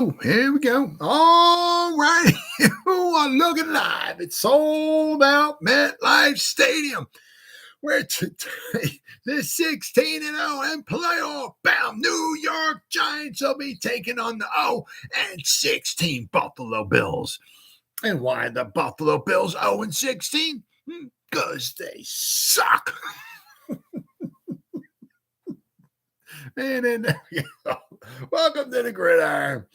Here we go. All right. You are looking live. It's sold out MetLife Stadium, where today the 16-0 and playoff bound New York Giants will be taking on the 0-16 Buffalo Bills. And why the Buffalo Bills 0-16? Because they suck. And then, welcome to the Gridiron.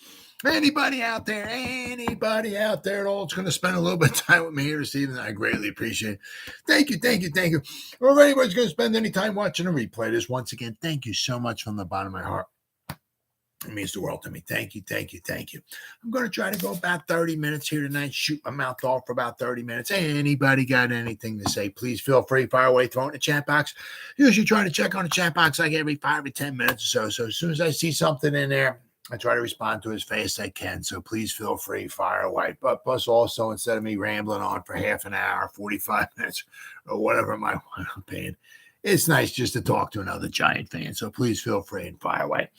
Anybody out there at all that's going to spend a little bit of time with me here this evening, I greatly appreciate it. Thank you. Or if anybody's going to spend any time watching a replay, this once again, thank you so much from the bottom of my heart. It means the world to me. Thank you. I'm going to try to go about 30 minutes here tonight, shoot my mouth off for about 30 minutes. Hey, anybody got anything to say, please feel free, fire away, throw it in the chat box. Usually trying to check on the chat box like every 5 or 10 minutes or so. So as soon as I see something in there, I try to respond to as fast as I can. So please feel free, fire away. But plus also, instead of me rambling on for half an hour, 45 minutes, or whatever my I'm paying, it's nice just to talk to another Giant fan. So please feel free and fire away.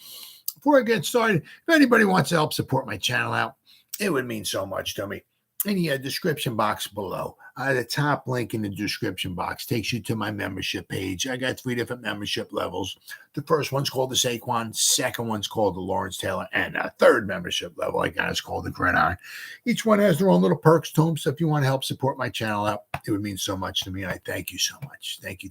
Before I get started, if anybody wants to help support my channel out, it would mean so much to me. In the description box below, the top link in the description box takes you to my membership page. I got 3 different membership levels. The first one's called the Saquon, second one's called the Lawrence Taylor, and a third membership level I got is called the Gridiron. Each one has their own little perks to them, so if you want to help support my channel out, it would mean so much to me, and I thank you so much. Thank you.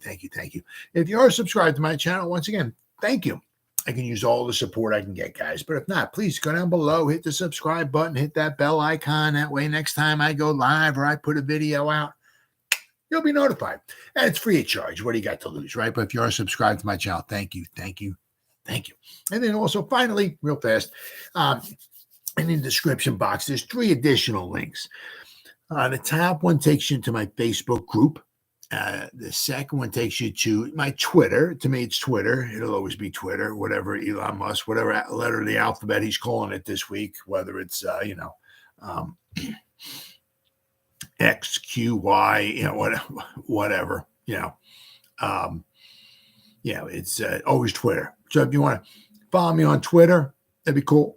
If you are subscribed to my channel, once again, thank you. I can use all the support I can get, guys. But if not, please go down below, hit the subscribe button, hit that bell icon. That way, next time I go live or I put a video out, you'll be notified. And it's free of charge. What do you got to lose, right? But if you are subscribed to my channel, thank you. And then also, finally, real fast, in the description box, there's 3 additional links. The top one takes you to my Facebook group. The second one takes you to my Twitter. To me, it's Twitter. It'll always be Twitter, whatever Elon Musk, whatever letter of the alphabet he's calling it this week, whether it's, X, Q, Y, whatever, it's always Twitter. So if you want to follow me on Twitter, that'd be cool.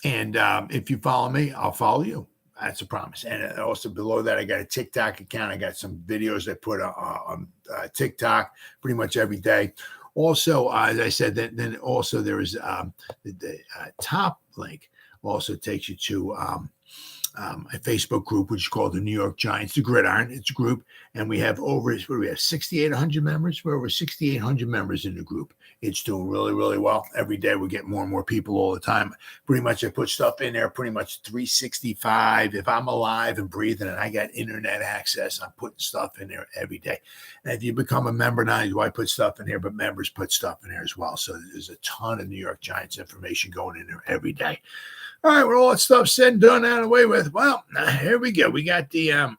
And if you follow me, I'll follow you. That's a promise. And also below that, I got a TikTok account. I got some videos I put on TikTok pretty much every day. Also, as I said, then also there is the top link also takes you to a Facebook group, which is called the New York Giants, the Gridiron. It's a group, and we have 6,800 members. We're over 6,800 members in the group. It's doing really, really well. Every day we get more and more people all the time. Pretty much I put stuff in there pretty much 365. If I'm alive and breathing and I got internet access, I'm putting stuff in there every day. And if you become a member, not only do I put stuff in here, but members put stuff in there as well. So there's a ton of New York Giants information going in there every day. All right, with all that stuff said and done out of the way with, well, here we go. We got the,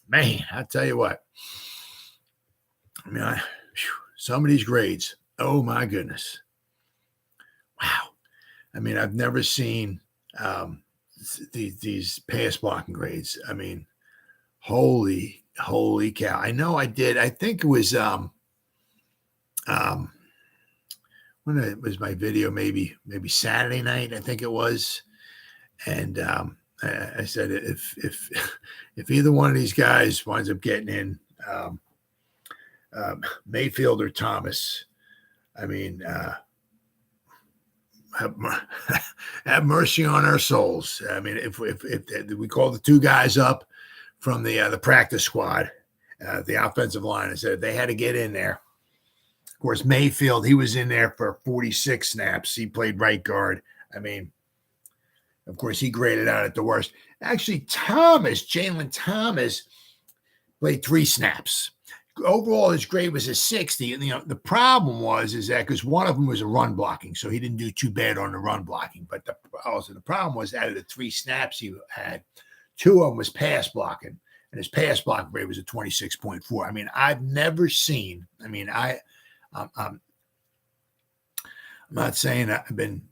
man, I'll tell you what. I mean, some of these grades, oh my goodness. Wow. I mean, I've never seen these pass blocking grades. I mean, holy cow. I know I did. I think it was, when it was my video, maybe Saturday night, I think it was. And I said, if either one of these guys winds up getting in, Mayfield or Thomas, I mean, have mercy on our souls. I mean, if we call the 2 guys up from the practice squad, the offensive line, I said they had to get in there. Of course, Mayfield, he was in there for 46 snaps. He played right guard. I mean, of course, he graded out at the worst. Actually, Jaylen Thomas played 3 snaps. Overall, his grade was a 60. And, the problem was that because one of them was a run blocking, so he didn't do too bad on the run blocking. But the problem was out of the 3 snaps he had, 2 of them was pass blocking. And his pass block grade was a 26.4. I mean, I've never seen, I'm not saying I've been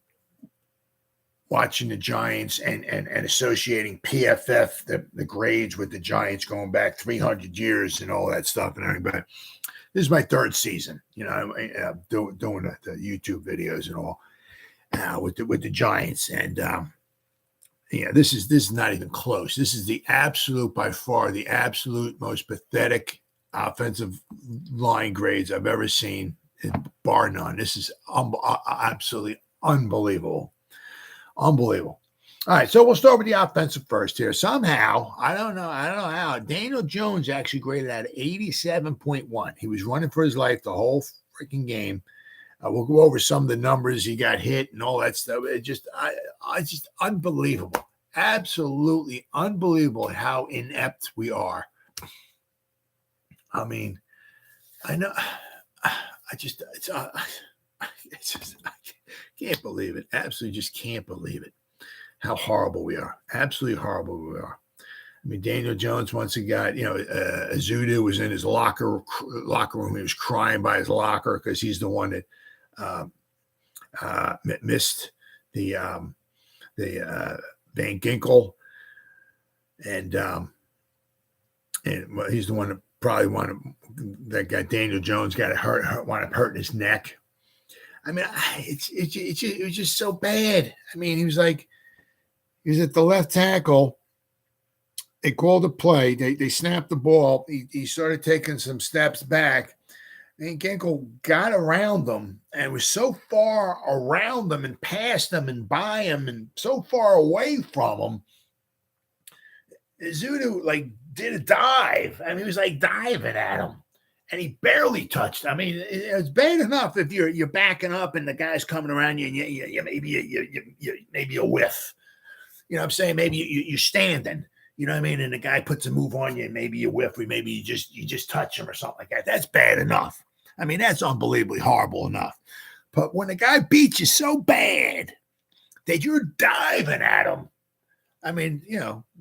watching the Giants and associating PFF, the grades with the Giants going back 300 years and all that stuff and everything. But this is my 3rd season, doing the YouTube videos and all. with the Giants, and this is not even close. This is the absolute, by far, the absolute most pathetic offensive line grades I've ever seen, bar none. This is absolutely unbelievable. Unbelievable. All right, so we'll start with the offensive first here. Somehow, I don't know how, Daniel Jones actually graded at 87.1. He was running for his life the whole freaking game. We'll go over some of the numbers. He got hit and all that stuff. It just unbelievable. Absolutely unbelievable how inept we are. I mean, I know. I can't believe it. Absolutely just can't believe it. How horrible we are. Absolutely horrible we are. I mean, Daniel Jones, once he got, Azudu was in his locker room. He was crying by his locker because he's the one that missed the Van Ginkel, and he's the one that probably that got Daniel Jones wound up hurting his neck. I mean, it was just so bad. I mean, he was at the left tackle. They called a play. They snapped the ball. He started taking some steps back. And Ginkel got around them and was so far around them and past them and by him and so far away from them. Zudu did a dive. I mean, he was diving at him, and he barely touched. I mean, it's bad enough if you're backing up and the guy's coming around you and you maybe a whiff. You know what I'm saying? Maybe you're standing. You know what I mean? And the guy puts a move on you, and maybe you whiff, or maybe you just touch him or something like that. That's bad enough. I mean, that's unbelievably horrible enough. But when a guy beats you so bad that you're diving at him, I mean,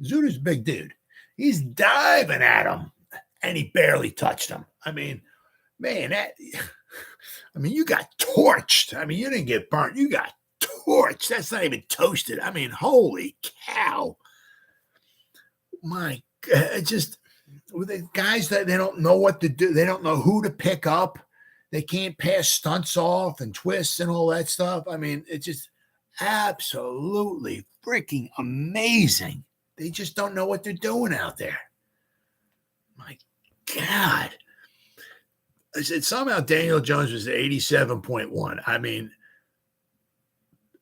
Zudu's a big dude. He's diving at him, and he barely touched him. I mean, man, you got torched. I mean, you didn't get burnt. You got torched. That's not even toasted. I mean, holy cow. My God, the guys that they don't know what to do. They don't know who to pick up. They can't pass stunts off and twists and all that stuff. I mean, it's just absolutely freaking amazing. They just don't know what they're doing out there. My God. I said somehow Daniel Jones was at 87.1. I mean,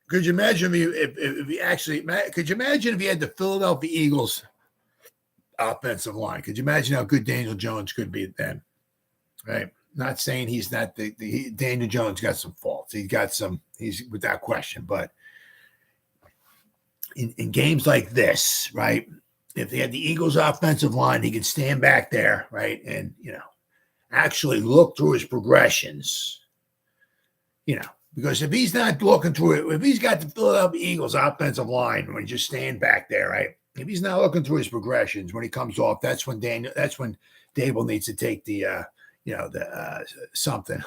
could you imagine could you imagine if he had the Philadelphia Eagles offensive line? Could you imagine how good Daniel Jones could be then? Right? Not saying he's not Daniel Jones got some faults. He's without question. But in games like this, right? If they had the Eagles offensive line, he could stand back there, right? And, actually look through his progressions, because if he's not looking through it, if he's got the Philadelphia Eagles offensive line, when he just stand back there, right? If he's not looking through his progressions, when he comes off, that's when Dable needs to take the something,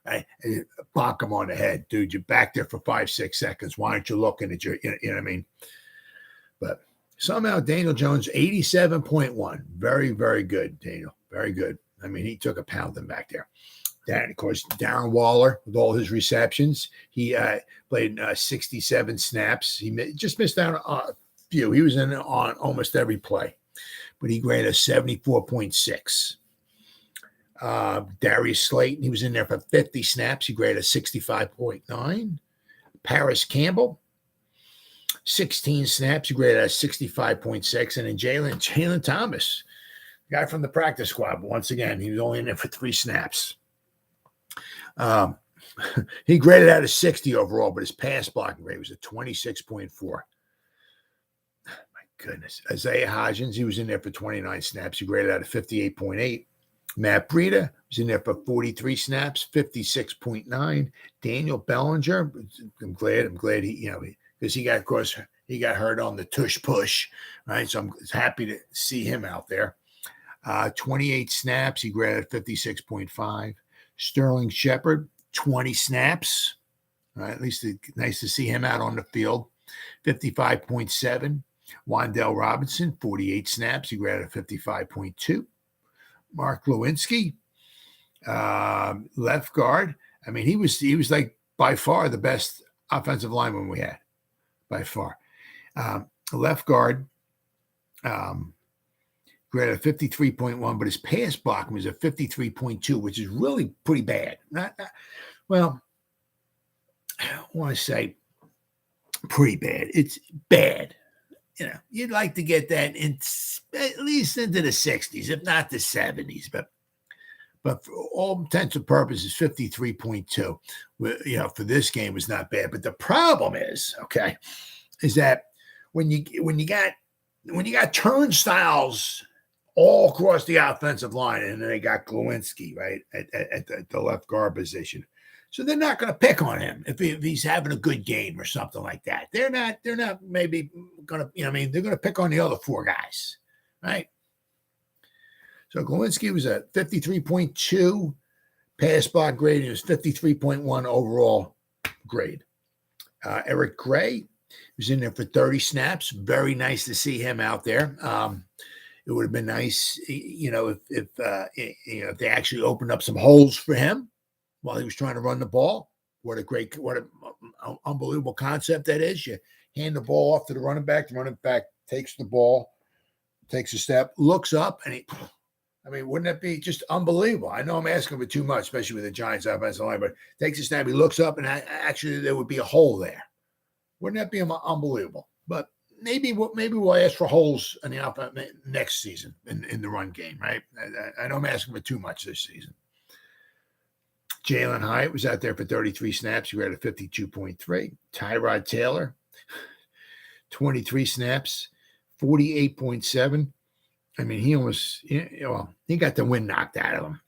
right? And bonk him on the head. Dude, you're back there for 5-6 seconds. Why aren't you looking at you know what I mean? But somehow Daniel Jones, 87.1. Very, very good, Daniel. Very good. I mean, he took a pounding back there. Of course, Darren Waller, with all his receptions, he played 67 snaps. He just missed out on a few. He was in on almost every play, but he graded a 74.6. Darius Slayton, he was in there for 50 snaps. He graded a 65.9. Paris Campbell, 16 snaps. He graded a 65.6. And then Jaylen Thomas, guy from the practice squad. But once again, he was only in there for 3 snaps. He graded out a 60 overall, but his pass blocking grade was a 26.4. My goodness. Isaiah Hodgins, he was in there for 29 snaps. He graded out a 58.8. Matt Breida was in there for 43 snaps, 56.9. Daniel Bellinger, I'm glad he, because he got hurt on the tush push, right? So I'm happy to see him out there. 28 snaps, he graded 56.5. Sterling Shepard, 20 snaps. At least nice to see him out on the field. 55.7. Wan'Dale Robinson, 48 snaps. He graded 55.2. Mark Lewinsky, left guard. I mean, he was like by far the best offensive lineman we had by far. Left guard, graded a 53.1, but his pass blocking was a 53.2, which is really pretty bad. Well, I want to say pretty bad. It's bad. You'd like to get that at least into the 60s, if not the 70s. But for all intents and purposes, 53.2, for this game was not bad. But the problem is that when you got turnstiles all across the offensive line, and then they got Glowinski right at the left guard position. So they're not going to pick on him if he's having a good game or something like that. They're not maybe going to, they're going to pick on the other four guys, right? So Glowinski was at 53.2 pass block grade. He was 53.1 overall grade. Eric Gray was in there for 30 snaps. Very nice to see him out there. It would have been nice, if they actually opened up some holes for him while he was trying to run the ball. What an unbelievable concept that is. You hand the ball off to the running back takes the ball, takes a step, looks up, and wouldn't that be just unbelievable? I know I'm asking for too much, especially with the Giants offensive line, but takes a snap, he looks up, and actually there would be a hole there. Wouldn't that be unbelievable? But maybe we'll ask for holes in the offense next season in the run game, right? I know I'm asking for too much this season. Jalen Hyatt was out there for 33 snaps. He ran a 52.3. Tyrod Taylor, 23 snaps, 48.7. He almost, he got the wind knocked out of him.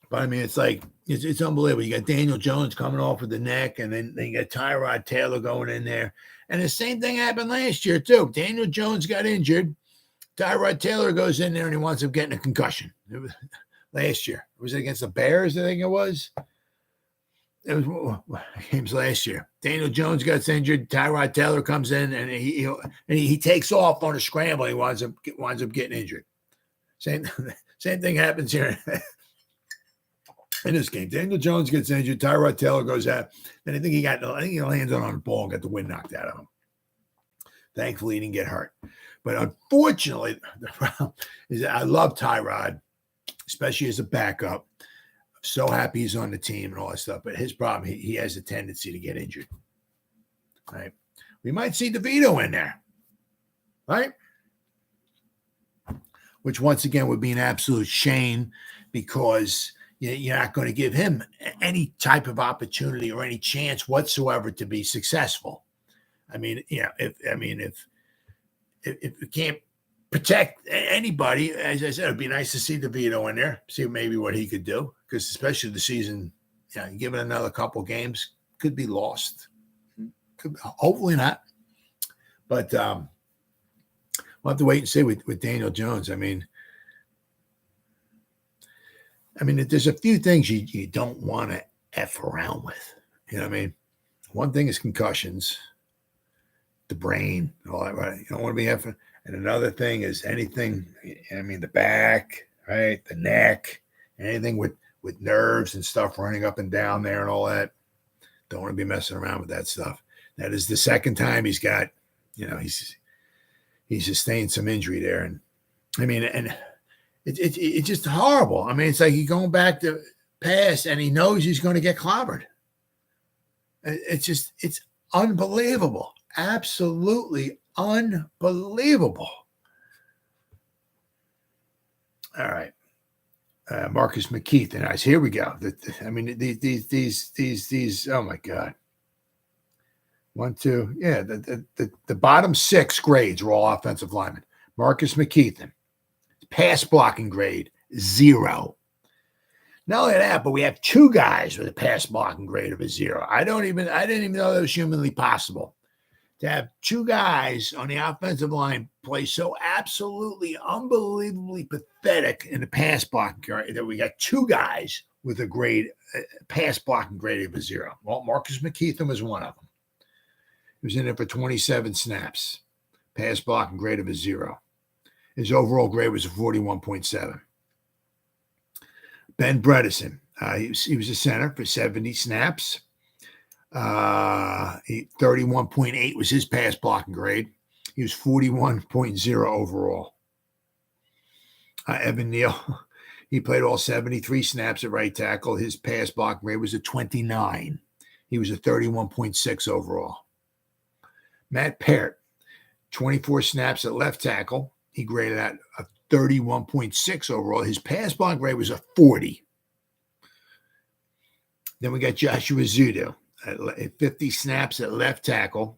But it's like, it's unbelievable. You got Daniel Jones coming off with the neck, and then you got Tyrod Taylor going in there. And the same thing happened last year, too. Daniel Jones got injured. Tyrod Taylor goes in there, and he winds up getting a concussion. Last year. Was it against the Bears, I think it was? It was games last year. Daniel Jones gets injured. Tyrod Taylor comes in, and he takes off on a scramble. He winds up getting injured. Same thing happens here in this game. Daniel Jones gets injured. Tyrod Taylor goes out. And I think he lands on the ball and got the wind knocked out of him. Thankfully, he didn't get hurt. But unfortunately, the problem is that I love Tyrod, especially as a backup. I'm so happy he's on the team and all that stuff. But his problem, he has a tendency to get injured. Right? We might see DeVito in there. Right? Which, once again, would be an absolute shame because you're not going to give him any type of opportunity or any chance whatsoever to be successful. If you can't protect anybody, as I said, it'd be nice to see DeVito in there, see maybe what he could do, because especially the season, give it another couple games, could be lost. Hopefully not. But we'll have to wait and see with Daniel Jones. There's a few things you don't want to F around with. One thing is concussions, the brain, all that, right? You don't want to be effing. And another thing is anything, the back, right? The neck, anything with nerves and stuff running up and down there and all that. Don't want to be messing around with that stuff. That is the second time he's got, he's sustained some injury there. And it's just horrible. It's like he's going back to pass and he knows he's going to get clobbered. It's unbelievable. Absolutely unbelievable. All right. Marcus McKeithen. Nice. Here we go. These, oh my God. 1, 2. Yeah. The bottom 6 grades were all offensive linemen. Marcus McKeithen. Pass blocking grade, 0. Not only that, but we have 2 guys with a pass blocking grade of a 0. I didn't even know that was humanly possible to have 2 guys on the offensive line play so absolutely, unbelievably pathetic in the pass blocking grade that we got 2 guys with a pass blocking grade of a 0. Well, Marcus McKeithen was one of them. He was in there for 27 snaps, pass blocking grade of a 0. His overall grade was a 41.7. Ben Bredesen, he was a center for 70 snaps. 31.8 was his pass blocking grade. He was 41.0 overall. Evan Neal, he played all 73 snaps at right tackle. His pass blocking grade was a 29. He was a 31.6 overall. Matt Peart, 24 snaps at left tackle. He graded at a 31.6 overall. His pass blocking grade was a 40. Then we got Joshua Zudo at 50 snaps at left tackle.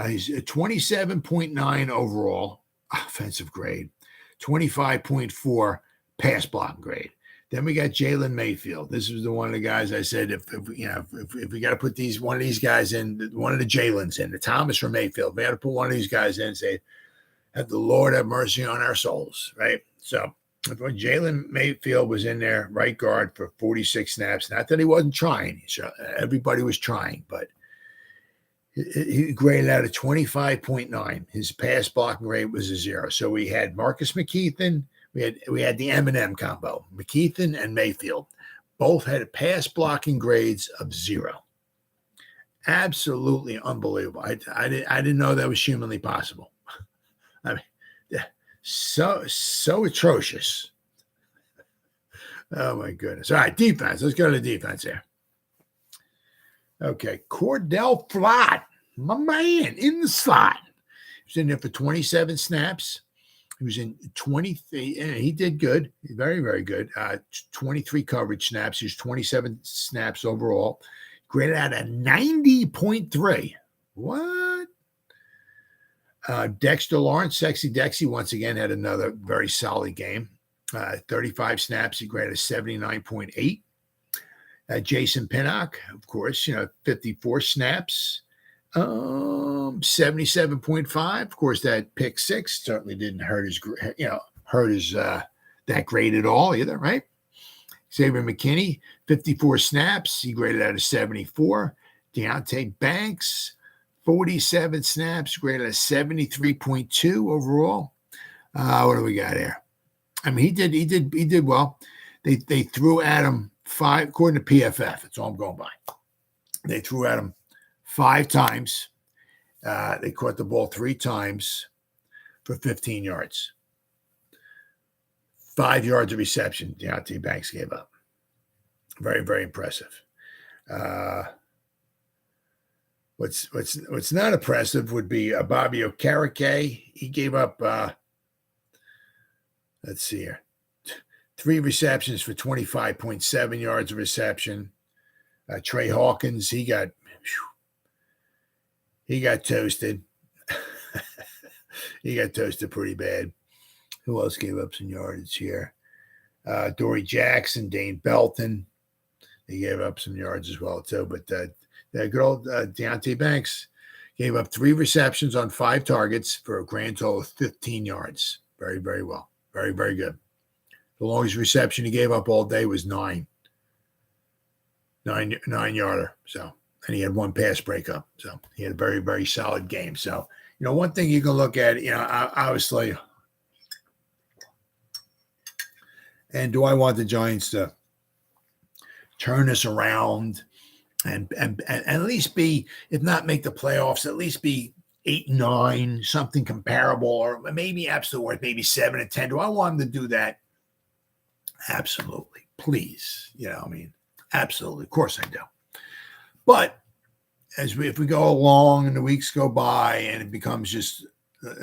He's a 27.9 overall offensive grade, 25.4 pass blocking grade. Then we got Jalen Mayfield. This was the one of the guys I said, if we got to put one of these guys in, one of the Jalen's in, the Thomas or Mayfield, we got to put one of these guys in and say, have the Lord have mercy on our souls, right? So Jalen Mayfield was in there, right guard, for 46 snaps. Not that he wasn't trying. Everybody was trying, but he graded out a 25.9. His pass blocking grade was a 0. So we had Marcus McKeithen. We had the M&M combo, McKeithen and Mayfield. Both had pass blocking grades of 0. Absolutely unbelievable. I didn't know that was humanly possible. I mean, so atrocious. Oh my goodness. All right, defense. Let's go to the defense here. Okay, Cordell Flott, my man, in the slot. He was in there for 27 snaps. He was in 23, and he did good. Very, very good. 23 coverage snaps. He was 27 snaps overall. Graded out a 90.3. What? Dexter Lawrence, Sexy Dexy, once again had another very solid game. 35 snaps. He graded a 79.8. Jason Pinnock, of course, 54 snaps, 77.5. Of course, that pick 6 certainly didn't hurt his that grade at all either, right? Xavier McKinney, 54 snaps. He graded out a 74. Deonte Banks, 47 snaps, graded a 73.2 overall. What do we got here? I mean, he did well. They threw at him 5, according to PFF. That's all I'm going by. They threw at him 5 times. They caught the ball 3 times for 15 yards. 5 yards of reception Deonte Banks gave up. Very, very impressive. What's not impressive would be Bobby Okereke. He gave up, let's see here, 3 receptions for 25.7 yards of reception. Trey Hawkins, he got toasted. He got toasted pretty bad. Who else gave up some yardage here? Adoree Jackson, Dane Belton. They gave up some yards as well, too. But that good old Deonte Banks gave up 3 receptions on 5 targets for a grand total of 15 yards. Very, very well. Very, very good. The longest reception he gave up all day was 9 yarder. So, and he had 1 pass breakup. So he had a very, very solid game. So, one thing you can look at, obviously, and do I want the Giants to turn this around and at least be, if not make the playoffs, at least be 8-9, something comparable, or maybe absolute worst, maybe 7-10. Do I want them to do that? Absolutely. Please. Absolutely. Of course I do. But if we go along and the weeks go by and it becomes just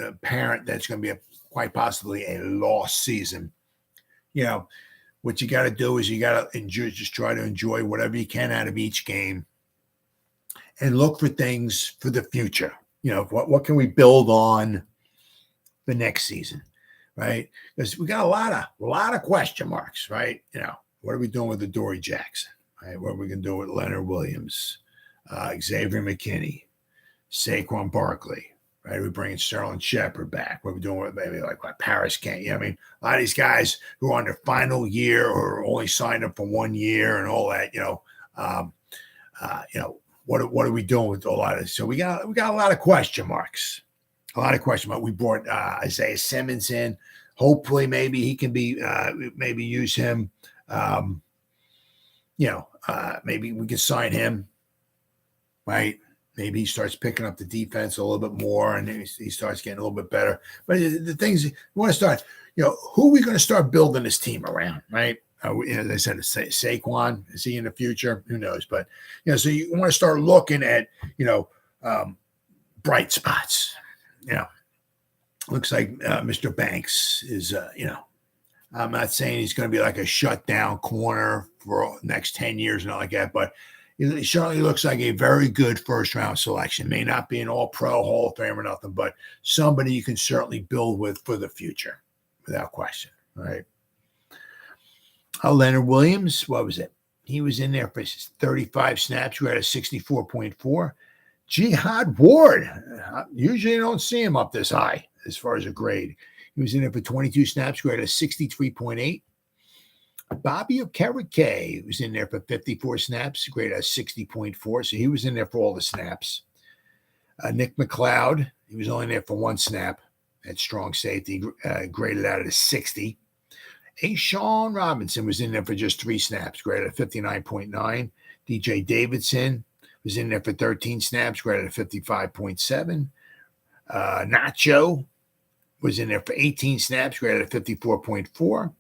apparent that's going to be quite possibly a lost season, what you got to do is you got to just try to enjoy whatever you can out of each game and look for things for the future. What can we build on the next season, right? Because we got a lot of question marks, right? What are we doing with Adoree Jackson, right? What are we going to do with Leonard Williams, Xavier McKinney, Saquon Barkley, right? We're bringing Sterling Shepard back. What are we doing with maybe like Paris Kent? A lot of these guys who are on their final year or only signed up for 1 year and all that, what are we doing with a lot of this? So we got a lot of question marks. We brought Azeez Ojulari in. Hopefully, maybe he can be maybe use him. Maybe we can sign him. right? Maybe he starts picking up the defense a little bit more, and he starts getting a little bit better. But the things you want to start, who are we going to start building this team around, right? As I said, Saquon, is he in the future? Who knows? But, so you want to start looking at, bright spots. Looks like Mr. Banks is, I'm not saying he's going to be like a shutdown corner for the next 10 years and all like that, but he certainly looks like a very good first-round selection. May not be an all-pro Hall of Fame or nothing, but somebody you can certainly build with for the future, without question, right? Leonard Williams, what was it? He was in there for 35 snaps. We had a 64.4. Jihad Ward, usually you don't see him up this high as far as a grade. He was in there for 22 snaps. We had a 63.8. Bobby Okereke was in there for 54 snaps, graded a 60.4. So he was in there for all the snaps. Nick McLeod, he was only in there for one snap at strong safety, graded out at a 60. Sean Robinson was in there for just 3 snaps, graded at 59.9. DJ Davidson was in there for 13 snaps, graded at 55.7. Nacho was in there for 18 snaps, graded at 54.4.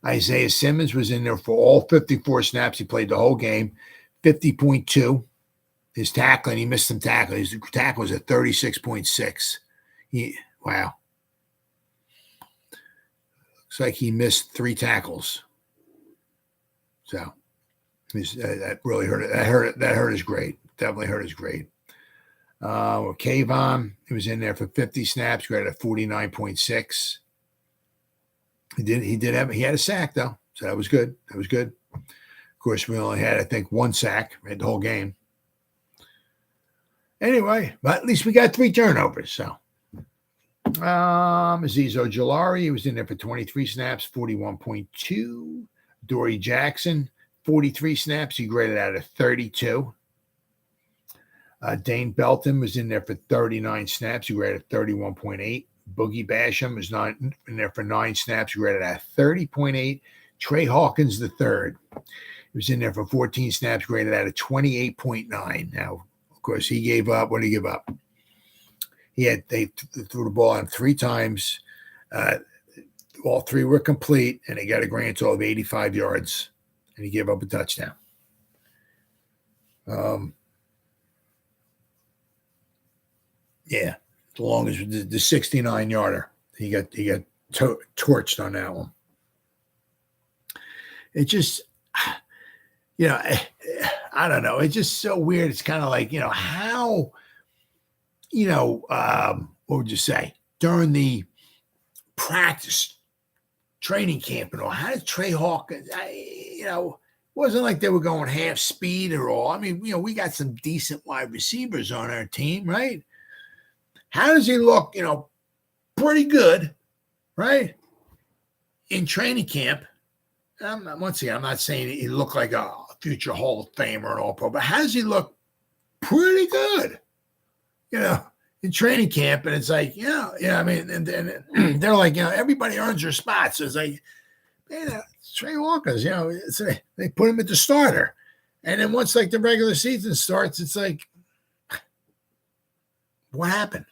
Isaiah Simmons was in there for all 54 snaps. He played the whole game, 50.2. His tackling, he missed some tackling. His tackle was at 36.6. Wow. Looks like he missed 3 tackles. So that really hurt it. That hurt his grade. Definitely hurt his grade. Kayvon, he was in there for 50 snaps, graded at 49.6. He had a sack though, so that was good. Of course, we only had, I think, 1 sack in the whole game. Anyway, but at least we got 3 turnovers. So, Azeez Ojulari, he was in there for 23 snaps, 41.2. Adoree Jackson, 43 snaps, he graded out of 32. Dane Belton was in there for 39 snaps, he graded at 31.8. Boogie Basham was in there for 9 snaps. He rated at 30.8. Trey Hawkins III. He was in there for 14 snaps, graded at a 28.9. Now, of course, he gave up. What did he give up? They threw the ball on 3 times. All 3 were complete, and they got a grand total of 85 yards, and he gave up a touchdown. Yeah. As long as the 69-yarder, he got torched on that one. It just, I don't know. It's just so weird. It's kind of like, how, what would you say? During the practice training camp and all, how did Trey Hawkins, it wasn't like they were going half speed or all. I mean, we got some decent wide receivers on our team, right? How does he look, pretty good, right? In training camp. Once again, I'm not saying he looked like a future Hall of Famer and all pro, but how does he look pretty good, in training camp? And it's like, I mean, and they're like, everybody earns their spots. So it's like, man, Trey Hawkins, they put him at the starter. And then once like the regular season starts, it's like, what happened?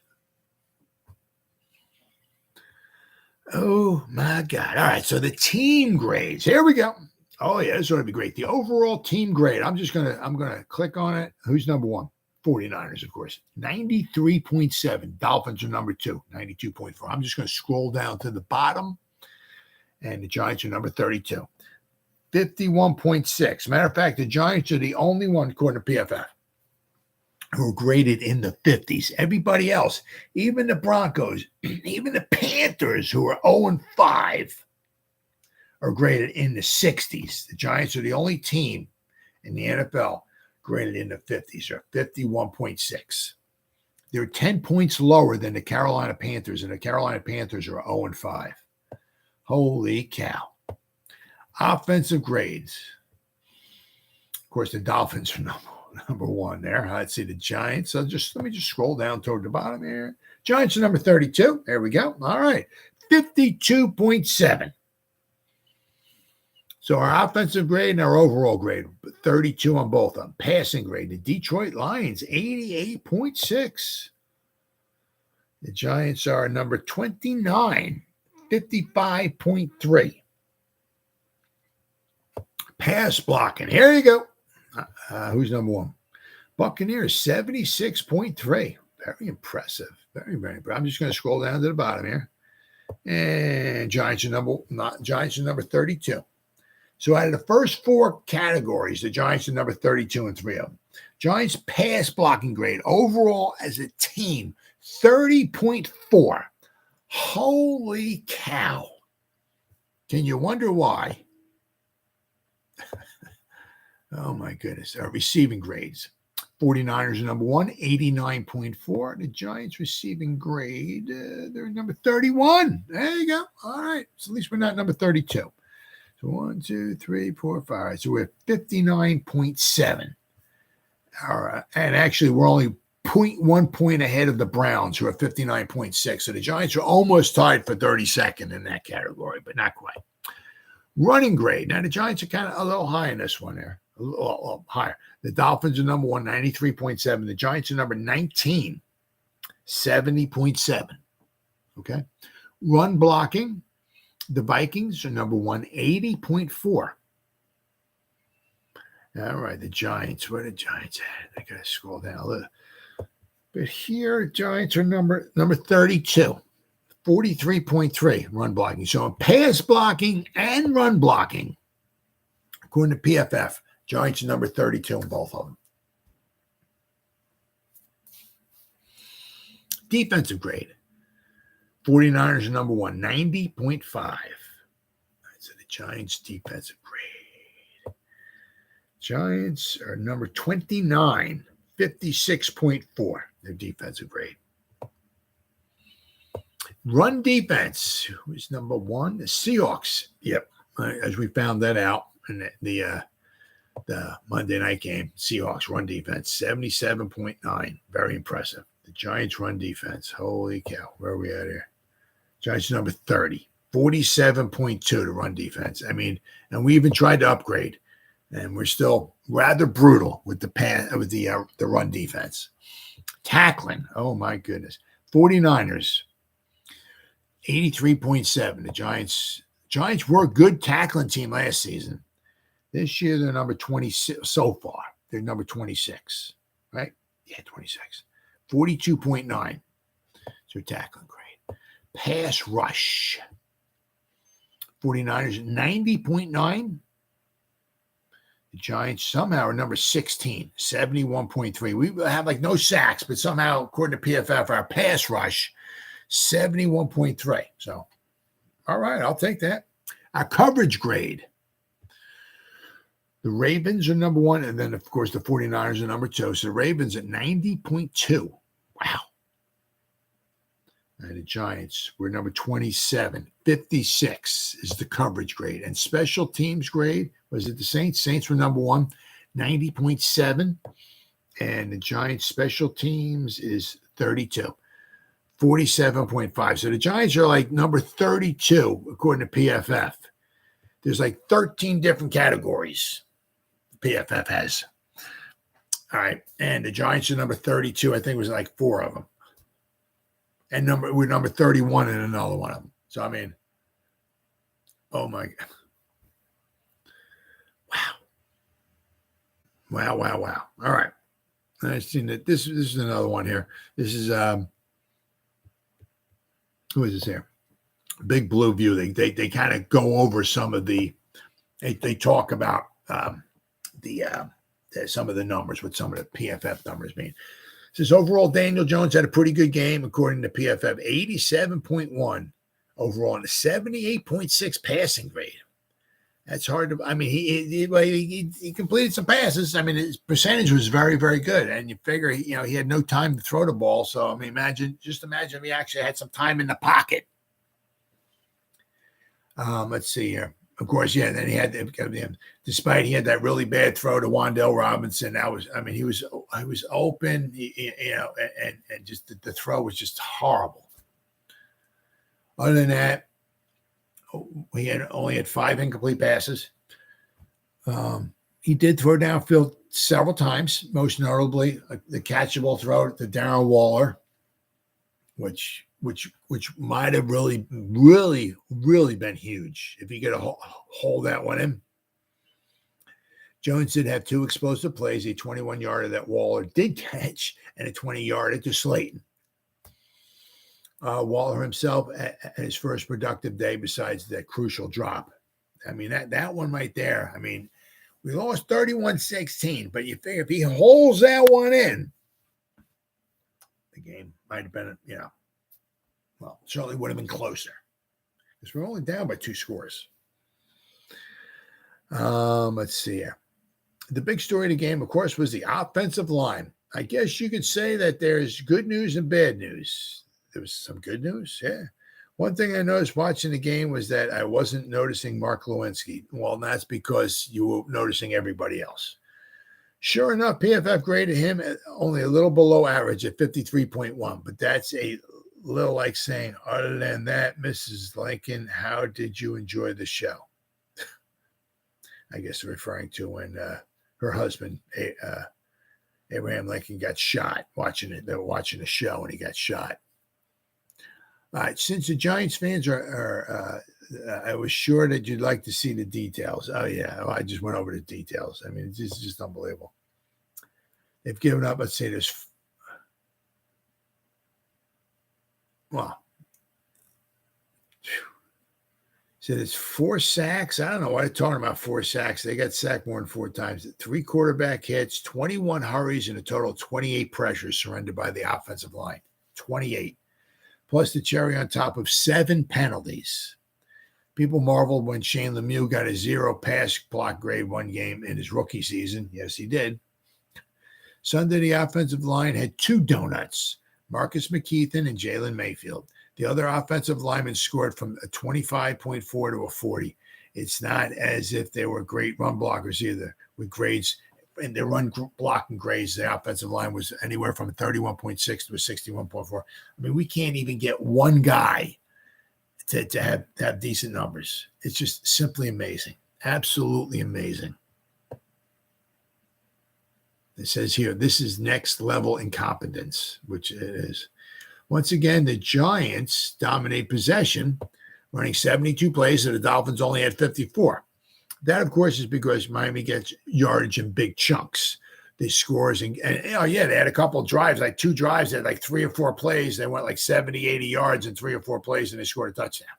Oh my God. All right. So the team grades. Here we go. Oh yeah, this ought to be great. The overall team grade. I'm going to click on it. Who's number 1? 49ers, of course. 93.7. Dolphins are number 2, 92.4. I'm just going to scroll down to the bottom. And the Giants are number 32. 51.6. Matter of fact, the Giants are the only one, according to PFF, who are graded in the 50s. Everybody else, even the Broncos, even the Panthers, who are 0-5, are graded in the 60s. The Giants are the only team in the NFL graded in the 50s, or 51.6. They're 10 points lower than the Carolina Panthers, and the Carolina Panthers are 0-5. Holy cow. Offensive grades. Of course, the Dolphins are number 1 there. Let's see the Giants. So let me just scroll down toward the bottom here. Giants are number 32. There we go. All right. 52.7. So our offensive grade and our overall grade, 32 on both of them. Passing grade, the Detroit Lions, 88.6. The Giants are number 29, 55.3. Pass blocking. Here you go. Who's number one? Buccaneers, 76.3. Very impressive. Very, very impressive. I'm just going to scroll down to the bottom here. And Giants are number 32. So out of the first four categories, the Giants are number 32 in three of them. Giants pass blocking grade overall as a team, 30.4. Holy cow. Can you wonder why? Oh, my goodness. Our receiving grades. 49ers are number one, 89.4. The Giants receiving grade, they're number 31. There you go. All right. So at least we're not number 32. So 1, 2, 3, 4, 5. All right. So we're 59.7. All right. And actually, we're only 0.1 point ahead of the Browns, who are 59.6. So the Giants are almost tied for 32nd in that category, but not quite. Running grade. Now, the Giants are kind of a little high in this one there. A little higher. The Dolphins are number one, 93.7. The Giants are number 19, 70.7. Okay. Run blocking. The Vikings are number one, 80.4. All right. The Giants. Where are the Giants at? I got to scroll down a little. But here, Giants are number 32, 43.3 run blocking. So in pass blocking and run blocking, according to PFF, Giants are number 32 in both of them. Defensive grade. 49ers are number one, 90.5. So the Giants defensive grade. Giants are number 29, 56.4. Their defensive grade. Run defense. Who's number one? The Seahawks. Yep. As we found that out in the Monday night game, Seahawks run defense, 77.9. Very impressive. The Giants run defense. Holy cow. Where are we at here? Giants number 30, 47.2 to run defense. I mean, and we even tried to upgrade, and we're still rather brutal with the run defense. Tackling. Oh, my goodness. 49ers, 83.7. The Giants were a good tackling team last season. This year, they're number 26 so far. They're number 26, right? Yeah, 26. 42.9. So tackling grade. Pass rush. 49ers, 90.9. The Giants somehow are number 16, 71.3. We have like no sacks, but somehow, according to PFF, our pass rush, 71.3. So, all right, I'll take that. Our coverage grade. The Ravens are number one, and then, of course, the 49ers are number two. So the Ravens at 90.2. Wow. And the Giants were number 27. 56 is the coverage grade. And special teams grade, was it the Saints? Saints were number one, 90.7. And the Giants special teams is 32. 47.5. So the Giants are like number 32, according to PFF. There's like 13 different categories PFF has. All right. And the Giants are number 32. I think it was like 4 of them. And we're number 31 in another one of them. So, I mean, oh, my God. Wow. All right. I've seen that. This is another one here. This is, who is this here? Big Blue View. They kind of go over some of they talk about some of the numbers, what some of the PFF numbers mean. It says overall, Daniel Jones had a pretty good game according to PFF, 87.1 overall and a 78.6 passing grade. That's hard to. I mean, he completed some passes. I mean, his percentage was very, very good, and you figure he had no time to throw the ball. So I mean, imagine if he actually had some time in the pocket. Let's see here. Of course, yeah. Then he had, despite he had that really bad throw to Wan'Dale Robinson. He was open, and just the throw was just horrible. Other than that, he only had 5 incomplete passes. He did throw downfield several times, most notably the catchable throw to Darren Waller, which might have really been huge if he could hold that one in. Jones did have two explosive plays, a 21-yarder that Waller did catch and a 20-yarder to Slayton. Waller himself at his first productive day besides that crucial drop. I mean, that one right there, I mean, we lost 31-16, but you figure if he holds that one in, the game might have been, well, certainly would have been closer because we're only down by 2 scores. Let's see here. The big story of the game, of course, was the offensive line. I guess you could say that there's good news and bad news. There was some good news, yeah. One thing I noticed watching the game was that I wasn't noticing Mark Lewinsky. Well, that's because you were noticing everybody else. Sure enough, PFF graded him at only a little below average at 53.1, but that's a little like saying, other than that, Mrs. Lincoln, how did you enjoy the show? I guess referring to when her husband, Abraham Lincoln, got shot watching it. They were watching the show and he got shot. All right, since the Giants fans I was sure that you'd like to see the details. Oh, yeah, well, I just went over the details. I mean, it's just unbelievable. They've given up, let's say there's, well, so there's 4 sacks. I don't know why they're talking about 4 sacks. They got sacked more than 4 times. 3 quarterback hits, 21 hurries, and a total of 28 pressures surrendered by the offensive line. 28. Plus the cherry on top of 7 penalties. People marveled when Shane Lemieux got a 0 pass block grade one game in his rookie season. Yes, he did. Sunday, the offensive line had 2 donuts, Marcus McKeithen and Jalen Mayfield. The other offensive linemen scored from a 25.4 to a 40. It's not as if they were great run blockers either, with grades. In their run blocking grades, the offensive line was anywhere from a 31.6 to a 61.4. I mean, we can't even get one guy to have decent numbers. It's just simply amazing. Absolutely amazing. It says here, this is next level incompetence, which it is. Once again, the Giants dominate possession, running 72 plays, and the Dolphins only had 54. That, of course, is because Miami gets yardage in big chunks. They scores, and they had a couple of drives, like 2 drives, they had like 3 or 4 plays. They went like 70, 80 yards in 3 or 4 plays, and they scored a touchdown.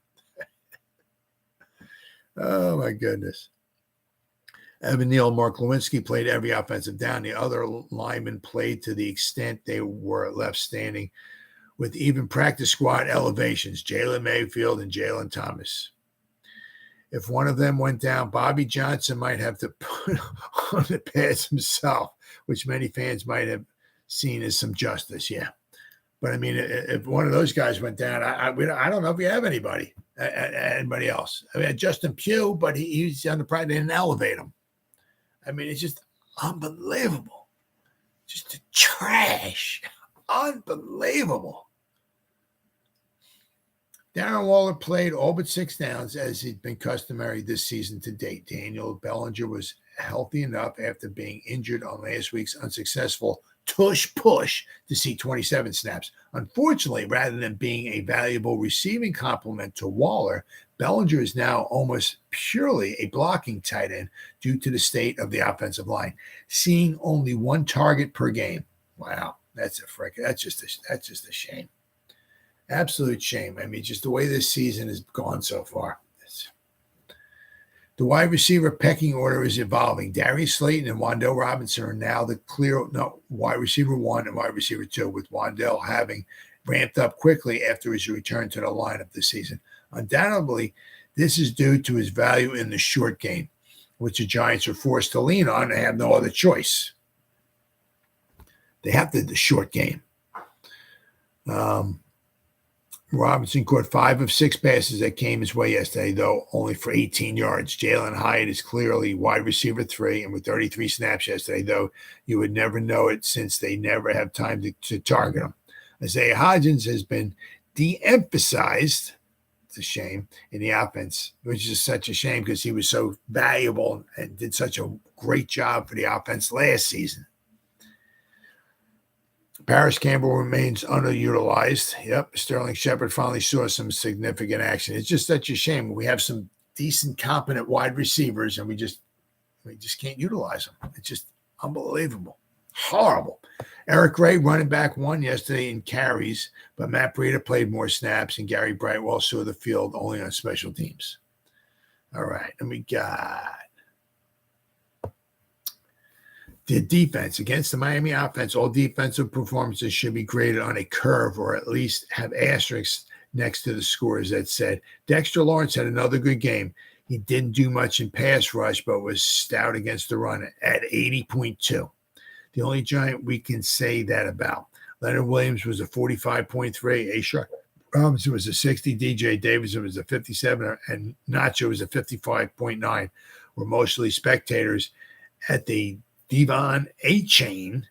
Oh, my goodness. Evan Neal and Mark Lewinsky played every offensive down. The other linemen played to the extent they were left standing with even practice squad elevations, Jalen Mayfield and Jalen Thomas. If one of them went down, Bobby Johnson might have to put on the pads himself, which many fans might have seen as some justice, yeah. But, I mean, if one of those guys went down, I don't know if we have anybody else. I mean, Justin Pugh, but he's on the pride. They didn't elevate him. I mean, it's just unbelievable. Just trash. Unbelievable. Darren Waller played all but 6 downs, as had been customary this season to date. Daniel Bellinger was healthy enough after being injured on last week's unsuccessful tush push to see 27 snaps. Unfortunately, rather than being a valuable receiving complement to Waller, Bellinger is now almost purely a blocking tight end due to the state of the offensive line, seeing only 1 target per game. Wow, that's just a shame. Absolute shame. I mean, just the way this season has gone so far. The wide receiver pecking order is evolving. Darius Slayton and Wan'Dale Robinson are now the clear wide receiver 1 and wide receiver 2, with Wan'Dale having ramped up quickly after his return to the lineup this season. Undoubtedly, this is due to his value in the short game, which the Giants are forced to lean on and have no other choice. They have the short game. Robinson caught 5 of 6 passes that came his way yesterday, though only for 18 yards. Jalen Hyatt is clearly wide receiver 3, and with 33 snaps yesterday, though you would never know it since they never have time to target him. Isaiah Hodgins has been de-emphasized. It's a shame in the offense, which is such a shame because he was so valuable and did such a great job for the offense last season. Paris Campbell remains underutilized. Yep, Sterling Shepard finally saw some significant action. It's just such a shame. We have some decent, competent wide receivers, and we just can't utilize them. It's just unbelievable. Horrible. Eric Gray, running back, won yesterday in carries, but Matt Breida played more snaps, and Gary Brightwell saw the field only on special teams. All right, and we got the defense. Against the Miami offense, all defensive performances should be graded on a curve or at least have asterisks next to the scores that said Dexter Lawrence had another good game. He didn't do much in pass rush, but was stout against the run at 80.2. The only Giant we can say that about. Leonard Williams was a 45.3. A. Robinson was a 60. DJ Davidson was a 57. And Nacho was a 55.9. We're mostly spectators at the Devon A-Chain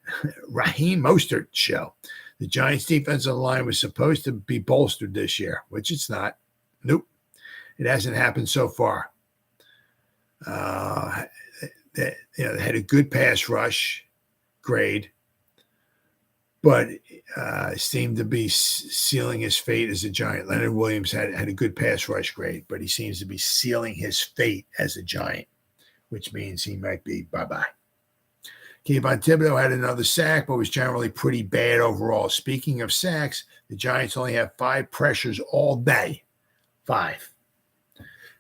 Raheem Mostert show. The Giants' defensive line was supposed to be bolstered this year, which it's not. Nope. It hasn't happened so far. They had a good pass rush grade, but seemed to be sealing his fate as a Giant. Leonard Williams had a good pass rush grade, but he seems to be sealing his fate as a Giant, which means he might be bye-bye. Kayvon Thibodeau had another sack, but was generally pretty bad overall. Speaking of sacks, the Giants only have 5 pressures all day. 5.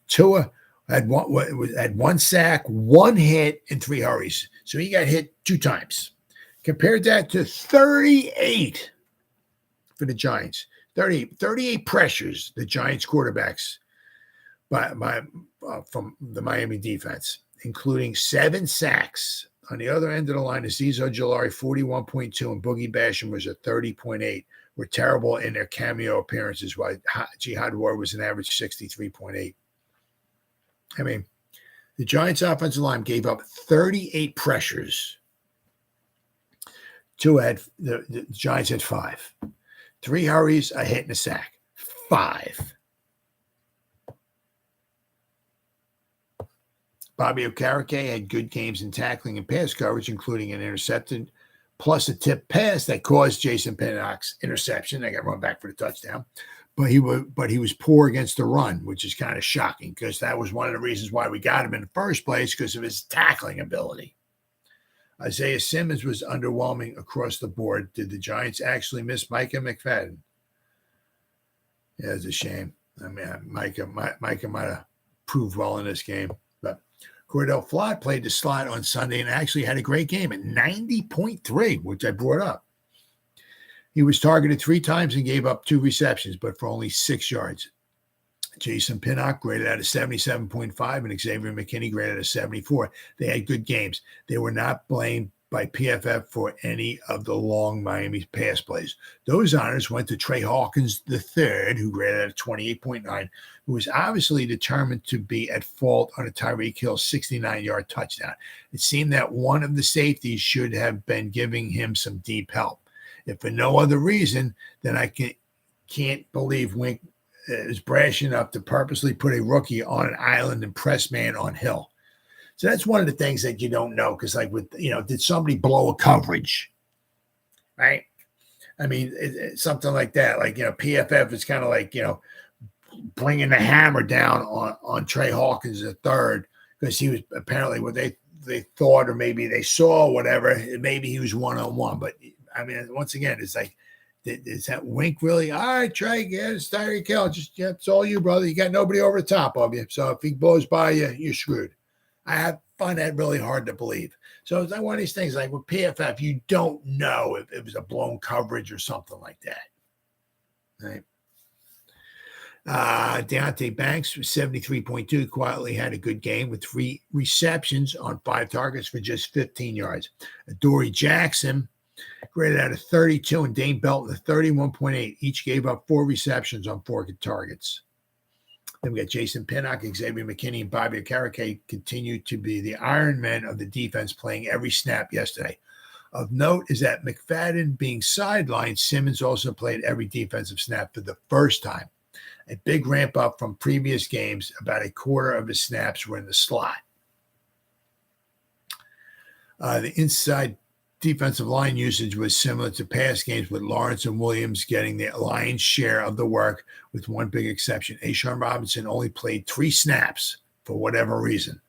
Tua had one sack, 1 hit, and 3 hurries. So he got hit 2 times. Compared that to 38 for the Giants. 38 pressures, the Giants quarterbacks from the Miami defense, including 7 sacks. On the other end of the line, Azeez Ojulari, 41.2, and Boogie Basham was a 30.8. Were terrible in their cameo appearances, while Jihad Ward was an average 63.8. I mean, the Giants' offensive line gave up 38 pressures. The Giants had 5. 3 hurries, a hit, and a sack. 5. Bobby Okereke had good games in tackling and pass coverage, including an intercepted, plus a tip pass that caused Jason Pinnock's interception. They got run back for the touchdown. But he was poor against the run, which is kind of shocking because that was one of the reasons why we got him in the first place, because of his tackling ability. Isaiah Simmons was underwhelming across the board. Did the Giants actually miss Micah McFadden? Yeah, it's a shame. I mean, Micah might have proved well in this game. But Cordell Flott played the slot on Sunday and actually had a great game at 90.3, which I brought up. He was targeted 3 times and gave up 2 receptions, but for only 6 yards. Jason Pinnock graded out a 77.5 and Xavier McKinney graded a 74. They had good games. They were not blamed by PFF for any of the long Miami pass plays. Those honors went to Trey Hawkins III, who graded at a 28.9, who was obviously determined to be at fault on a Tyreek Hill 69-yard touchdown. It seemed that one of the safeties should have been giving him some deep help. If for no other reason, then I can't believe Wink is brash enough to purposely put a rookie on an island and press man on Hill. So that's one of the things that you don't know, because did somebody blow a coverage, right? I mean, it's something like that. PFF is kind of like, bringing the hammer down on Trey Hawkins III, because he was apparently what they thought, or maybe they saw, whatever. Maybe he was one-on-one. But, I mean, once again, it's like, is that Wink really? All right, Trey, it's Tyreek Hill. It's all you, brother. You got nobody over the top of you. So if he blows by you, you're screwed. I find that really hard to believe. So it's like one of these things, like with PFF, you don't know if it was a blown coverage or something like that. Right? Deontay Banks was 73.2, quietly had a good game with 3 receptions on 5 targets for just 15 yards. Adoree Jackson graded out a 32, and Dane Belton a 31.8. Each gave up 4 receptions on 4 targets. Then we got Jason Pinnock, Xavier McKinney, and Bobby Okereke continue to be the Iron Men of the defense, playing every snap yesterday. Of note is that McFadden being sidelined, Simmons also played every defensive snap for the first time. A big ramp up from previous games. About a quarter of his snaps were in the slot. The inside defensive line usage was similar to past games, with Lawrence and Williams getting the lion's share of the work, with one big exception. A'Shawn Robinson only played 3 snaps for whatever reason.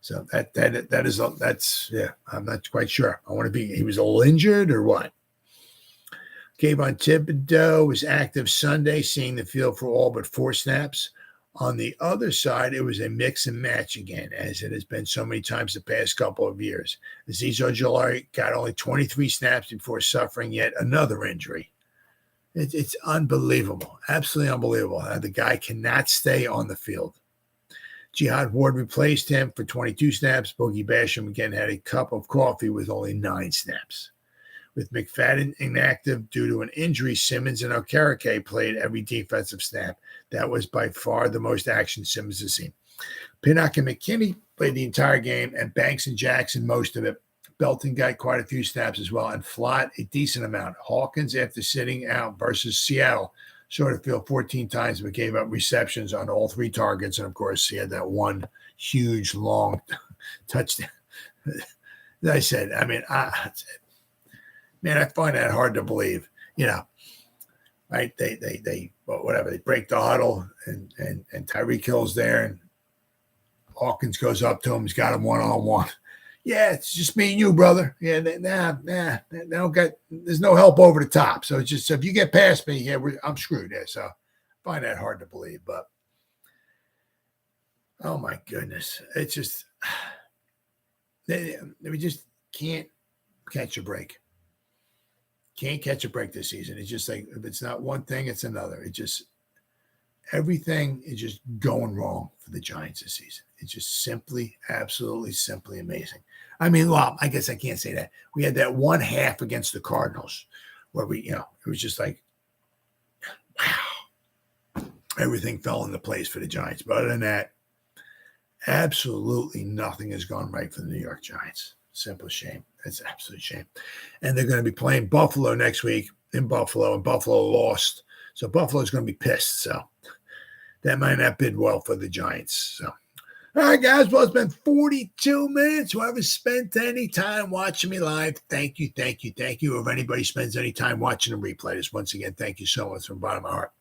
So that's I'm not quite sure. He was a little injured or what? Kayvon Thibodeau was active Sunday, seeing the field for all but 4 snaps. On the other side, it was a mix and match again, as it has been so many times the past couple of years. Azeez Ojulari got only 23 snaps before suffering yet another injury. It's unbelievable, absolutely unbelievable how the guy cannot stay on the field. Jihad Ward replaced him for 22 snaps. Boogie Basham again had a cup of coffee with only 9 snaps. With McFadden inactive due to an injury, Simmons and Okereke played every defensive snap. That was by far the most action Simmons has seen. Pinnock and McKinney played the entire game, and Banks and Jackson most of it. Belton got quite a few snaps as well, and Flott a decent amount. Hawkins, after sitting out versus Seattle, short of field 14 times, but gave up receptions on all 3 targets. And, of course, he had that one huge, long touchdown. As I said, man, I find that hard to believe. Right? They break the huddle, and Tyreek Hill's there, and Hawkins goes up to him. He's got him one-on-one. Yeah, it's just me and you, brother. Yeah, they don't get. There's no help over the top. So it's just, if you get past me, I'm screwed there. So I find that hard to believe. But oh my goodness, it's just we just can't catch a break. Can't catch a break this season. It's just like, if it's not one thing, it's another. Everything is just going wrong for the Giants this season. It's just simply, absolutely, simply amazing. Well, I guess I can't say that. We had that one half against the Cardinals where it was just like, wow, everything fell into place for the Giants. But other than that, absolutely nothing has gone right for the New York Giants. Simple shame. It's an absolute shame. And they're going to be playing Buffalo next week in Buffalo, and Buffalo lost. So Buffalo's going to be pissed. So that might not bid well for the Giants. So, all right, guys. Well, it's been 42 minutes. Whoever spent any time watching me live, thank you, thank you, thank you. If anybody spends any time watching the replay, just once again, thank you so much from the bottom of my heart.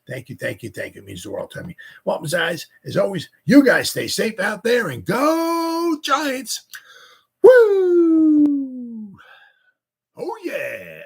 Thank you, thank you, thank you. It means the world to me. Well, guys, as always, you guys stay safe out there, and go Giants. Woo! Oh, yeah.